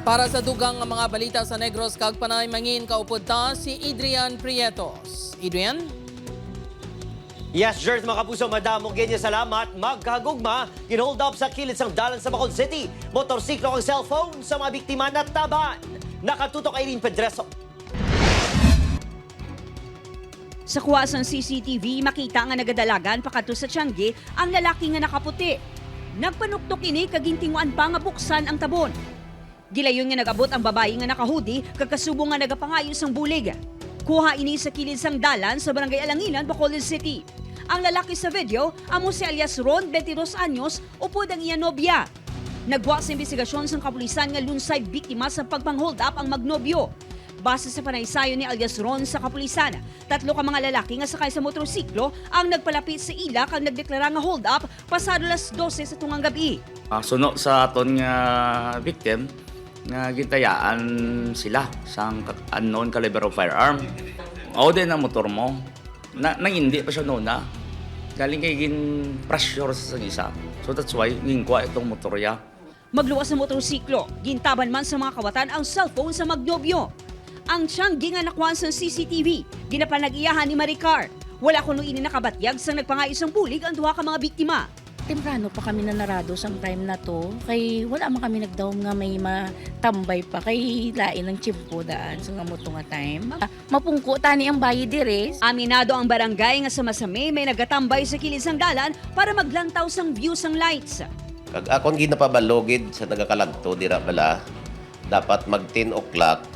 Para sa dugang nga mga balita sa Negros kag panay mangin kaupod ta si Adrian Prietos. Adrian? Yes, Jers, mga kapuso, madamong ganyan salamat. Magkagugma, ginhold up sa kilid sang dalan sa Bacolod City. Motorsiklo ang cellphone sa mga biktima na taban. Nakatutok Irene Pedreso. Sa kuha sa CCTV, makita nga nagadalagan pakato sa Tiangge ang lalaki nga nakaputi. Nagpanuktok ini kagintinguan pa nga buksan ang tabon. Gilayon nga nagabot ang babae nga nakahudi kagkasubo nga nagapangayos ang bulig. Kuha ini sa kilid sang dalan sa Barangay Alanginan, Bacolod City. Ang lalaki sa video, amo si alias Ron, 22 anyos, upod ang iya nobya. Nagwa sa investigasyon sa kapulisan nga lunsay biktima sa pagpang-hold up ang magnobyo. Base sa panaysayo ni alias Ron sa kapulisan, 3 ka mga lalaki nga sakay sa motorsiklo ang nagpalapit sa ila kag nagdeklara nga hold up pasado las 12 sa tungang gabi. Suno sa aton nga victim nga gitayaan sila sa unknown caliber of firearm. O din ang motor mo. Nang hindi pa siya noon na. Galing kay gin pressure sa isa. So that's why gingkwa itong motorya. Magluwas sa motorsiklo, gintaban man sa mga kawatan ang cellphone sa magnobyo. Ang Tiangge nga nakuha sa CCTV, ginapanag-iyahan ni Maricar. Wala kuno ini nakabatyag sa nagpangayos ang bulig ang duha ka mga biktima. Temprano pa kami nanarado sa time na to. Kay wala man kami nagdawom nga may matambay pa. Kay lain ng chimpo daan sa nga moto nga time. Mapungko tani ang bayi dire. Aminado ang barangay nga sa Masame may nagatambay sa kilid sang dalan para maglantaw sang view sang lights. Kag akon ginapabalogid sa nagakalagto dira bala, dapat mag 10 o'clock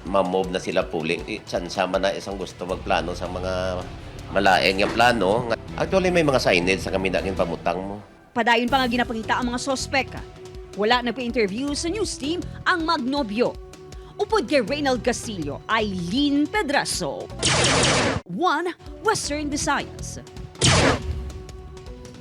ma-move na sila puli. Sama na isang gusto magplano sa mga malaeng nga plano. Actually, may mga signage sa kami naging pamutang mo. Padayon pa nga ginapakita ang mga sospek. Wala nagpa-interview sa news team ang magnobyo. Upod kay Reynald Castillo, Eileen Pedraso. 1 Western Visayas.